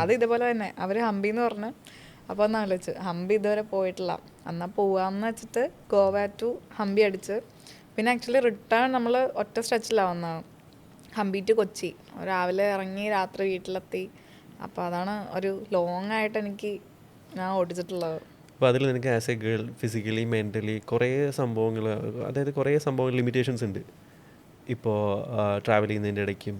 അത് ഇതുപോലെ തന്നെ അവർ ഹംപി എന്ന് പറഞ്ഞ് അപ്പോൾ ഒന്ന് ആലോചിച്ച് ഹംപി ഇതുവരെ പോയിട്ടില്ല, എന്നാൽ പോവാമെന്ന് വെച്ചിട്ട് ഗോവ ടു ഹംപി അടിച്ച്. പിന്നെ ആക്ച്വലി റിട്ടേൺ നമ്മൾ ഒറ്റ സ്ട്രെച്ചിലാണ് വന്നതാണ്, ഹംപി ടു കൊച്ചി. രാവിലെ ഇറങ്ങി രാത്രി വീട്ടിലെത്തി. അപ്പോൾ അതാണ് ഒരു ലോങ് ആയിട്ട് ഞാൻ ഓടിച്ചിട്ടുള്ളത്.
അപ്പോൾ അതിൽ നിനക്ക് as A girl physically mentally കുറേ സംഭവങ്ങൾ, അതായത് കുറേ സംഭവങ്ങൾ ലിമിറ്റേഷൻസ് ഉണ്ട്. ഇപ്പോൾ ട്രാവൽ ചെയ്യുന്നതിൻ്റെ ഇടയ്ക്കും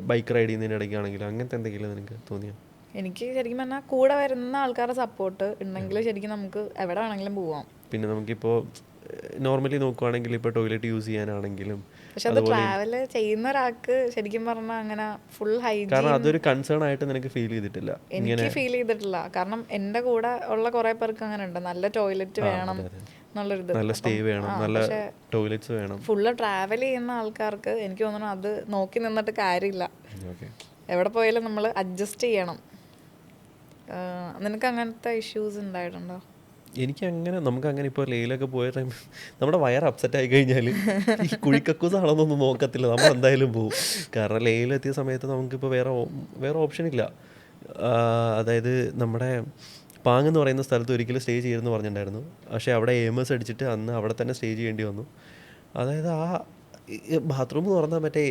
ബൈക്ക് റൈഡ് ചെയ്യുന്നതിൻ്റെ ഇടയ്ക്കാണെങ്കിലും അങ്ങനത്തെ എന്തെങ്കിലും നിനക്ക് തോന്നിയോ?
എനിക്ക് ശരിക്കും പറഞ്ഞാൽ കൂടെ വരുന്ന ആൾക്കാരുടെ സപ്പോർട്ട് ഉണ്ടെങ്കിൽ ശരിക്കും നമുക്ക് എവിടെ വേണമെങ്കിലും പോവാം.
പിന്നെ നമുക്കിപ്പോൾ നോർമലി നോക്കുവാണെങ്കിൽ ഇപ്പോൾ ടോയ്ലറ്റ് യൂസ് ചെയ്യാനാണെങ്കിലും,
പക്ഷെ അത് ട്രാവൽ ചെയ്യുന്ന ഒരാൾക്ക് ശരിക്കും പറഞ്ഞാൽ അങ്ങനെ ഫുൾ ഹൈജീൻ,
കാരണം അതൊരു കൺസേൺ ആയിട്ട് നിനക്ക് ഫീൽ ചെയ്തിട്ടില്ല?
എനിക്ക് ഫീൽ ചെയ്തിട്ടില്ല. കാരണം എൻ്റെ കൂടെ ഉള്ള കുറേ പേർക്ക് അങ്ങനെ ഉണ്ട്, നല്ല ടോയ്ലറ്റ് വേണം എന്നുള്ളൊരിത്,
നല്ല സ്റ്റേ വേണം, നല്ല ടോയ്ലറ്റ്സ് വേണം.
ഫുള്ള് ട്രാവൽ ചെയ്യുന്ന ആൾക്കാർക്ക് എനിക്ക് തോന്നുന്നു അത് നോക്കി നിന്നിട്ട് കാര്യമില്ല. എവിടെ പോയാലും നമ്മൾ അഡ്ജസ്റ്റ് ചെയ്യണം. നിനക്ക് അങ്ങനത്തെ ഇഷ്യൂസ് ഉണ്ടായിട്ടുണ്ടോ?
എനിക്കങ്ങനെ, നമുക്കങ്ങനെ ഇപ്പോൾ ലേയിലൊക്കെ പോയ ടൈം നമ്മുടെ വയർ അപ്സെറ്റ് ആയി കഴിഞ്ഞാൽ ഈ കുഴിക്കക്കൂസാണെന്നൊന്നും നോക്കത്തില്ല, നമ്മൾ എന്തായാലും പോകും. കാരണം ലേയിലെത്തിയ സമയത്ത് നമുക്കിപ്പോൾ വേറെ ഓപ്ഷൻ ഇല്ല. അതായത് നമ്മുടെ പാങ് എന്ന് പറയുന്ന സ്ഥലത്ത് ഒരിക്കലും സ്റ്റേ ചെയ്യരുതെന്ന് പറഞ്ഞിട്ടുണ്ടായിരുന്നു. പക്ഷേ അവിടെ AMS അടിച്ചിട്ട് അന്ന് അവിടെ തന്നെ സ്റ്റേ ചെയ്യേണ്ടി വന്നു. അതായത് ആ ബാത്റൂം എന്ന് പറഞ്ഞാൽ മറ്റേ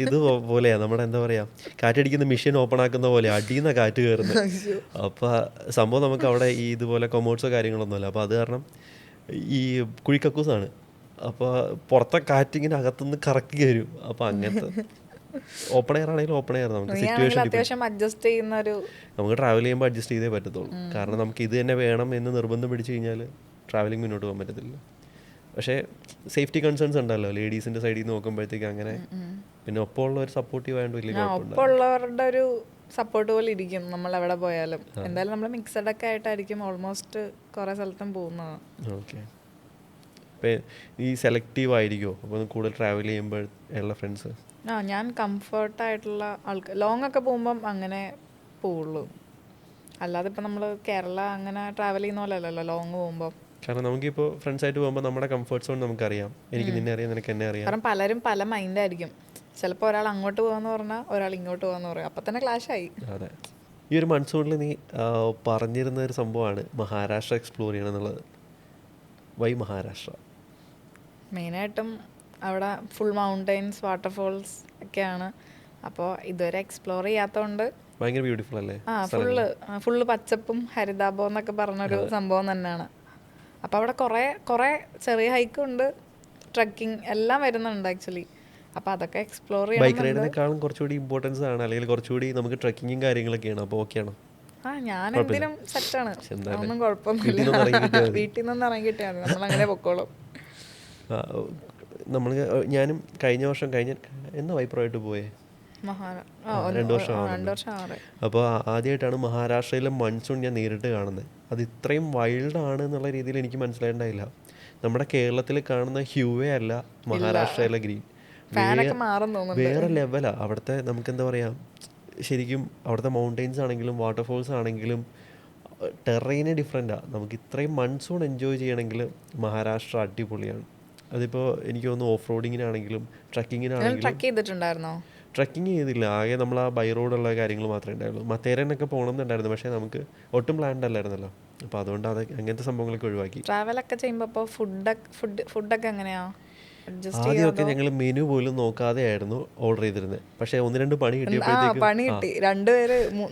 ഇത് പോലെയാണ്, നമ്മുടെ എന്താ പറയുക, കാറ്റടിക്കുന്ന മെഷീൻ ഓപ്പൺ ആക്കുന്ന പോലെ അടിയുന്ന കാറ്റ് കയറുന്നത്. അപ്പോൾ സംഭവം നമുക്ക് അവിടെ ഈ ഇതുപോലെ കൊമോഡ്സോ കാര്യങ്ങളൊന്നുമല്ല. അപ്പോൾ അത് കാരണം ഈ കുഴിക്കക്കൂസാണ്. അപ്പോൾ പുറത്തെ കാറ്റിങ്ങനെ അകത്തുനിന്ന് കറക്കി വരും. അപ്പോൾ അങ്ങനത്തെ ഓപ്പൺ എയർ ആണെങ്കിലും ഓപ്പൺ എയർ നമുക്ക് സിറ്റുവേഷൻ നമുക്ക് ട്രാവൽ ചെയ്യുമ്പോൾ അഡ്ജസ്റ്റ് ചെയ്തേ പറ്റത്തുള്ളൂ. കാരണം നമുക്ക് ഇത് തന്നെ വേണം എന്ന് നിർബന്ധം പിടിച്ചു കഴിഞ്ഞാൽ ട്രാവലിംഗ് മുന്നോട്ട് പോകാൻ പറ്റത്തില്ല. പക്ഷേ സേഫ്റ്റി കൺസേൺസ് ഉണ്ടല്ലോ ലേഡീസിൻ്റെ സൈഡിൽ നിന്ന് നോക്കുമ്പോഴത്തേക്ക് അങ്ങനെ. പിന്നെ ഒപ്പമുള്ള ഒരു സപ്പോർട്ടീവ് ആയതുകൊണ്ട് വലിയ
ഒപ്പമുള്ളവരുടെ ഒരു സപ്പോർട്ട് പോലെ ഇരിക്കും നമ്മൾ എവിടെ പോയാലും. എന്തായാലും നമ്മൾ മിക്സഡ് ഒക്കെ ആയിട്ടായിരിക്കും ഓൾമോസ്റ്റ് കുറേ സ്ഥലത്തും പോകുന്നത്.
ഓക്കെ. ഇപ്പം ഈ സെലക്റ്റീവ് ആയിരിക്കുമോ അപ്പോൾ കൂടുതൽ ട്രാവൽ ചെയ്യുമ്പോൾ ഉള്ള ഫ്രണ്ട്സ്?
ഞാൻ കംഫർട്ടായിട്ടുള്ള ആൾക്കാർ ലോങ് ഒക്കെ പോകുമ്പം അങ്ങനെ പോവുള്ളൂ. അല്ലാതെ ഇപ്പം നമ്മൾ കേരള അങ്ങനെ ട്രാവൽ ചെയ്യുന്ന പോലെ അല്ലല്ലോ ലോങ് പോകുമ്പോൾ.
കാരണം നമുക്കിപ്പോൾ ഫ്രണ്ട്സായിട്ട് പോകുമ്പോൾ നമ്മുടെ കംഫർട്ട് സോൺ നമുക്കറിയാം. എനിക്ക് നിന്നെ അറിയാം, നിനക്ക് എന്നെ അറിയാം.
കാരണം പലരും പല മൈൻഡായിരിക്കും. ചിലപ്പോൾ ഒരാൾ അങ്ങോട്ട് പോകാമെന്ന് പറഞ്ഞാൽ ഒരാൾ ഇങ്ങോട്ട് പോകാമെന്ന് പറയും, അപ്പം തന്നെ ക്ലാഷായി.
അതെ. ഈ ഒരു മൺസൂണിൽ നീ പറഞ്ഞിരുന്ന ഒരു സംഭവമാണ് മഹാരാഷ്ട്ര എക്സ്പ്ലോർ ചെയ്യണം എന്നുള്ളത്. വൈ മഹാരാഷ്ട്ര?
മെയിനായിട്ടും അവിടെ ഫുൾ മൗണ്ടെയിൻസ് വാട്ടർഫോൾസ് ഒക്കെയാണ്. അപ്പോൾ ഇതുവരെ എക്സ്പ്ലോർ ചെയ്യാത്തതുകൊണ്ട്
ഭയങ്കര ബ്യൂട്ടിഫുൾ അല്ലേ?
ഫുള്ള് പച്ചപ്പും ഹരിതാപവും എന്നൊക്കെ പറഞ്ഞൊരു സംഭവം തന്നെയാണ്. അപ്പോൾ അവിടെ കുറേ ചെറിയ ഹൈക്കുണ്ട്, ട്രക്കിംഗ് എല്ലാം വരുന്നുണ്ട് ആക്ച്വലി. അപ്പോൾ അതൊക്കെ എക്സ്പ്ലോർ ചെയ്യാൻ
ബൈക്ക് റൈഡിനേക്കാളും കുറച്ചുകൂടി ഇമ്പോർട്ടൻസ് ആണ്, അല്ലെങ്കിൽ കുറച്ചുകൂടി നമുക്ക് ട്രക്കിങ്ങും കാര്യങ്ങളൊക്കെയാണ്. അപ്പോൾ ഓക്കെയാണോ?
ഞാൻ എന്തിനും സെറ്റാണ്, ഒന്നും കുഴപ്പമൊന്നുമില്ല. വീട്ടിൽ നിന്ന് ഇറങ്ങി കിട്ടിയാണ് നമ്മൾ അങ്ങനെ പൊക്കോളും.
ഞാനും കഴിഞ്ഞ വർഷം എന്നാ വൈപ്രമായിട്ട് പോയേ 2 വർഷം. അപ്പോൾ ആദ്യമായിട്ടാണ് മഹാരാഷ്ട്രയിലെ മൺസൂൺ ഞാൻ നേരിട്ട് കാണുന്നത്. അത് ഇത്രയും വൈൽഡാണ് എന്നുള്ള രീതിയിൽ എനിക്ക് മനസ്സിലായിട്ടുണ്ടായില്ല. നമ്മുടെ കേരളത്തിൽ കാണുന്ന ഹ്യൂവേ അല്ല മഹാരാഷ്ട്രയിലെ ഗ്രീൻ, വേറെ ലെവലാ. അവിടുത്തെ നമുക്കെന്താ പറയുക, ശരിക്കും അവിടുത്തെ മൗണ്ടെയിൻസ് ആണെങ്കിലും വാട്ടർഫോൾസ് ആണെങ്കിലും ടെറൈന് ഡിഫറെൻറ്റാണ്. നമുക്ക് ഇത്രയും മൺസൂൺ എൻജോയ് ചെയ്യണമെങ്കിൽ മഹാരാഷ്ട്ര അടിപൊളിയാണ്. അതിപ്പോൾ എനിക്ക് തോന്നുന്നു ഓഫ് റോഡിങ്ങിനാണെങ്കിലും ട്രക്കിങ്ങിനാണെങ്കിലും. ട്രക്കിങ് ചെയ്തില്ല, ആകെ നമ്മൾ ആ ബൈ റോഡുള്ള കാര്യങ്ങൾ മാത്രമേ ഉണ്ടായുള്ളൂ. മത്തേരനൊക്കെ പോകണമെന്നുണ്ടായിരുന്നു, പക്ഷേ നമുക്ക് ഒട്ടും പ്ലാൻഡ് അല്ലായിരുന്നല്ലോ. അപ്പോൾ അതുകൊണ്ട് അങ്ങനത്തെ സംഭവങ്ങളൊക്കെ ഒഴിവാക്കി.
ട്രാവലൊക്കെ ചെയ്യുമ്പോൾ ഫുഡൊക്കെ എങ്ങനെയാണ്?
ആദ്യമൊക്കെ ഞങ്ങൾ മെനു പോലും നോക്കാതെ ആയിരുന്നു ഓർഡർ ചെയ്തിരുന്നത്. പക്ഷേ 1-2 പണി കിട്ടിയപ്പോഴത്തേക്കും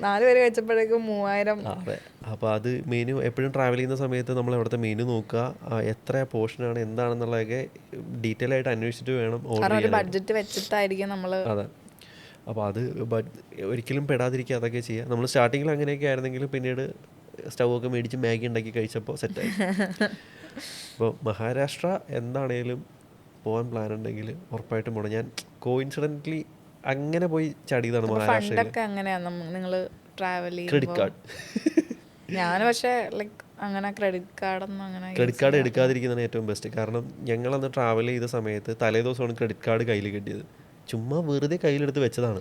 4 പേര് വെച്ചപ്പോഴേക്കും 3000.
അതെ. അപ്പോൾ അത് മെനു എപ്പോഴും ട്രാവൽ ചെയ്യുന്ന സമയത്ത് നമ്മൾ അവിടുത്തെ മെനു നോക്കുക, എത്ര പോർഷനാണ് എന്താണെന്നുള്ളതൊക്കെ ഡീറ്റെയിൽ ആയിട്ട് അന്വേഷിച്ചിട്ട് വേണം ഓർഡർ ചെയ്യാൻ.
ബഡ്ജറ്റ് വെച്ചിട്ടായിരിക്കും നമ്മൾ.
അതെ. അപ്പോൾ അത് ഒരിക്കലും പെടാതിരിക്കുക, അതൊക്കെ ചെയ്യുക. നമ്മൾ സ്റ്റാർട്ടിങ്ങിൽ അങ്ങനെയൊക്കെ ആയിരുന്നെങ്കിലും പിന്നീട് സ്റ്റൗവൊക്കെ മേടിച്ച് മാഗി ഉണ്ടാക്കി കഴിച്ചപ്പോൾ സെറ്റായി. അപ്പോൾ മഹാരാഷ്ട്ര എന്താണേലും പോകാൻ പ്ലാൻ ഉണ്ടെങ്കിൽ ഉറപ്പായിട്ടും പോകണം. ഞാൻ കോയിൻസിഡൻ്റലി അങ്ങനെ പോയി ചടിയതാണ് മഹാരാഷ്ട്രയിൽ. Credit card.
ഞാൻ പക്ഷേ ലൈക്ക് അങ്ങനെ ക്രെഡിറ്റ്
കാർഡ് എടുക്കാതിരിക്കുന്നതാണ് ഏറ്റവും ബെസ്റ്റ്. കാരണം ഞങ്ങളന്ന് ട്രാവൽ ചെയ്ത സമയത്ത് തലേദിവസമാണ് ക്രെഡിറ്റ് കാർഡ് കയ്യിൽ കിട്ടിയത്. ചുമ്മാ വെറുതെ കയ്യിലെടുത്ത് വെച്ചതാണ്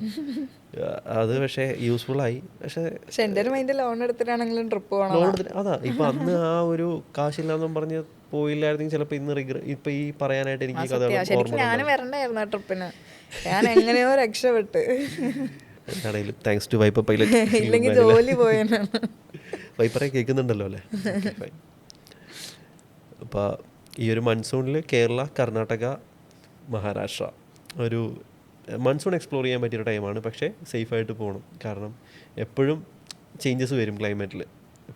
അത്. പക്ഷേ യൂസ്ഫുള്ളായി. പക്ഷേ
എൻ്റെ ഒരു മൈൻഡ് ലോൺ എടുത്തിട്ടാണെങ്കിലും ട്രിപ്പ് പോകണം.
അതാ ഇപ്പം അന്ന് ആ ഒരു കാശില്ലാന്നും പറഞ്ഞ് പോയില്ലായിരുന്നെങ്കിൽ ചിലപ്പോൾ ഇന്ന് ഇപ്പം ഈ പറയാനായിട്ട് എനിക്ക്
ഞാനും വരണ്ടായിരുന്നു ആ ട്രിപ്പിന്. ഞാൻ എങ്ങനെയോ രക്ഷപ്പെട്ട്.
എന്താണേലും താങ്ക്സ് ടു വൈപ്പർ പൈലറ്റ്.
ഇല്ലെങ്കിൽ ജോലി പോയെന്നാണ്.
വൈപ്പറെ കേൾക്കുന്നുണ്ടല്ലോ അല്ലേ? അപ്പോൾ ഈ ഒരു മൺസൂണിൽ കേരള, കർണാടക, മഹാരാഷ്ട്ര ഒരു മൺസൂൺ എക്സ്പ്ലോർ ചെയ്യാൻ പറ്റിയൊരു ടൈമാണ്. പക്ഷേ സേഫായിട്ട് പോകണം. കാരണം എപ്പോഴും ചേഞ്ചസ് വരും ക്ലൈമറ്റിൽ.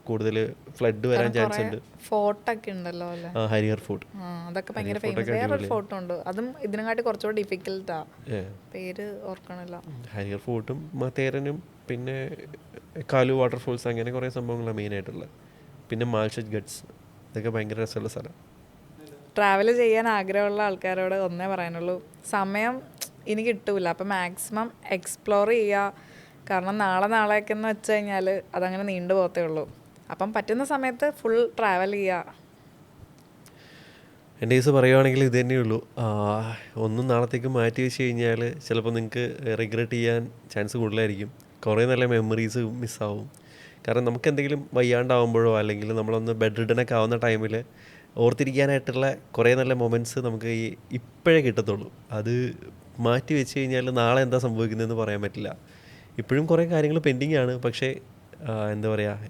കൂടുതൽ ഫ്ലഡ് വരാൻ ചാൻസ് ഉണ്ട്.
ഫോർട്ടൊക്കെ ഉണ്ടല്ലോ അല്ലേ?
ഹരിഹർ ഫോർട്ട്.
അതൊക്കെ ഭയങ്കര ഫേമസ്. വേറൊരു ഫോർട്ട് ഉണ്ട്, അതും ഇതിനെക്കാട്ടി കുറച്ചുകൂടി ഡിഫിക്കൽട്ടാ, പേര് ഓർക്കണില്ല.
ഹരിഹർ ഫോർട്ടും തേരനും പിന്നെ കാലു വാട്ടർഫോൾസ് അങ്ങനെ കുറേ സംഭവങ്ങളാണ് മെയിനായിട്ടുള്ളത്. പിന്നെ മാൽഷജ് ഗഡ്സ്, ഇതൊക്കെ ഭയങ്കര രസമുള്ള സ്ഥലം.
ട്രാവൽ ചെയ്യാൻ ആഗ്രഹമുള്ള ആൾക്കാരോട് ഒന്നേ പറയാനുള്ളൂ, സമയം ഇനി കിട്ടൂല. അപ്പം മാക്സിമം എക്സ്പ്ലോർ ചെയ്യുക. കാരണം നാളെയൊക്കെ എന്ന് വെച്ച് കഴിഞ്ഞാൽ അതങ്ങനെ നീണ്ടു പോകത്തേ ഉള്ളൂ. അപ്പം പറ്റുന്ന സമയത്ത് ഫുൾ ട്രാവൽ ചെയ്യുക.
എൻ്റെ കേസ് പറയുവാണെങ്കിൽ ഇത് തന്നെയുള്ളൂ. ഒന്നും നാളത്തേക്ക് മാറ്റി വെച്ച് കഴിഞ്ഞാൽ ചിലപ്പോൾ നിങ്ങൾക്ക് റിഗ്രറ്റ് ചെയ്യാൻ ചാൻസ് കൂടുതലായിരിക്കും. കുറേ നല്ല മെമ്മറീസ് മിസ്സാവും. കാരണം നമുക്ക് എന്തെങ്കിലും വയ്യാണ്ടാവുമ്പോഴോ അല്ലെങ്കിൽ നമ്മളൊന്ന് ബെഡ് റിഡനൊക്കെ ആവുന്ന ടൈമിൽ ഓർത്തിരിക്കാനായിട്ടുള്ള കുറേ നല്ല മൊമെൻറ്റ്സ് നമുക്ക് ഇപ്പോഴേ കിട്ടത്തുള്ളൂ. അത് മാറ്റി വെച്ച് കഴിഞ്ഞാൽ നാളെ എന്താ സംഭവിക്കുന്നതെന്ന് പറയാൻ പറ്റില്ല. ഇപ്പോഴും കുറേ കാര്യങ്ങൾ പെൻഡിങ് ആണ്. പക്ഷേ എന്താ പറയുക,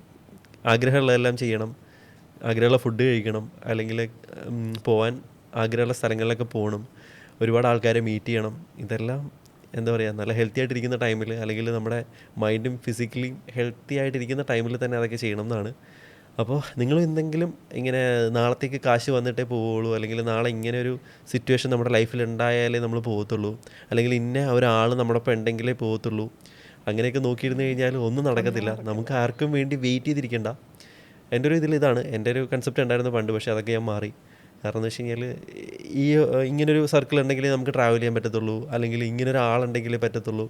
ആഗ്രഹമുള്ളതെല്ലാം ചെയ്യണം. ആഗ്രഹമുള്ള ഫുഡ് കഴിക്കണം, അല്ലെങ്കിൽ പോകാൻ ആഗ്രഹമുള്ള സ്ഥലങ്ങളിലൊക്കെ പോകണം, ഒരുപാട് ആൾക്കാരെ മീറ്റ് ചെയ്യണം. ഇതെല്ലാം എന്താ പറയുക, നല്ല ഹെൽത്തി ആയിട്ടിരിക്കുന്ന ടൈമിൽ, അല്ലെങ്കിൽ നമ്മുടെ മൈൻഡും ഫിസിക്കലിയും ഹെൽത്തി ആയിട്ടിരിക്കുന്ന ടൈമിൽ തന്നെ അതൊക്കെ ചെയ്യണം എന്നാണ്. അപ്പോൾ നിങ്ങൾ എന്തെങ്കിലും ഇങ്ങനെ നാളത്തേക്ക് കാശ് വന്നിട്ടേ പോവുള്ളൂ, അല്ലെങ്കിൽ നാളെ ഇങ്ങനെ ഒരു സിറ്റുവേഷൻ നമ്മുടെ ലൈഫിൽ ഉണ്ടായാലേ നമ്മൾ പോകത്തുള്ളൂ, അല്ലെങ്കിൽ ഇന്ന ഒരാൾ നമ്മുടെ ഒപ്പം ഉണ്ടെങ്കിലേ പോകത്തുള്ളൂ, അങ്ങനെയൊക്കെ നോക്കിയിരുന്നു കഴിഞ്ഞാൽ ഒന്നും നടക്കത്തില്ല. നമുക്ക് ആർക്കും വേണ്ടി വെയിറ്റ് ചെയ്തിരിക്കേണ്ട. എൻ്റെ ഒരു ഇതാണ്, എൻ്റെ ഒരു കൺസെപ്റ്റ് ഉണ്ടായിരുന്നു പണ്ട്. പക്ഷേ അതൊക്കെ ഞാൻ മാറി. കാരണം എന്ന് വെച്ച് കഴിഞ്ഞാൽ ഈ ഇങ്ങനൊരു സർക്കിൾ ഉണ്ടെങ്കിലേ നമുക്ക് ട്രാവൽ ചെയ്യാൻ പറ്റത്തുള്ളൂ, അല്ലെങ്കിൽ ഇങ്ങനൊരാളുണ്ടെങ്കിലേ പറ്റത്തുള്ളൂ.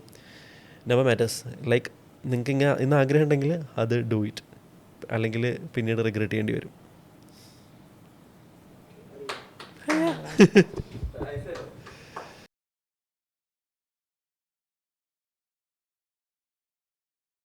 Never matters. ലൈക്ക് നിങ്ങൾക്ക് ഇന്ന് ആഗ്രഹം ഉണ്ടെങ്കിൽ അത് ഡു ഇറ്റ്, അല്ലെങ്കിൽ പിന്നീട് റിഗ്രറ്റ് ചെയ്യേണ്ടി വരും.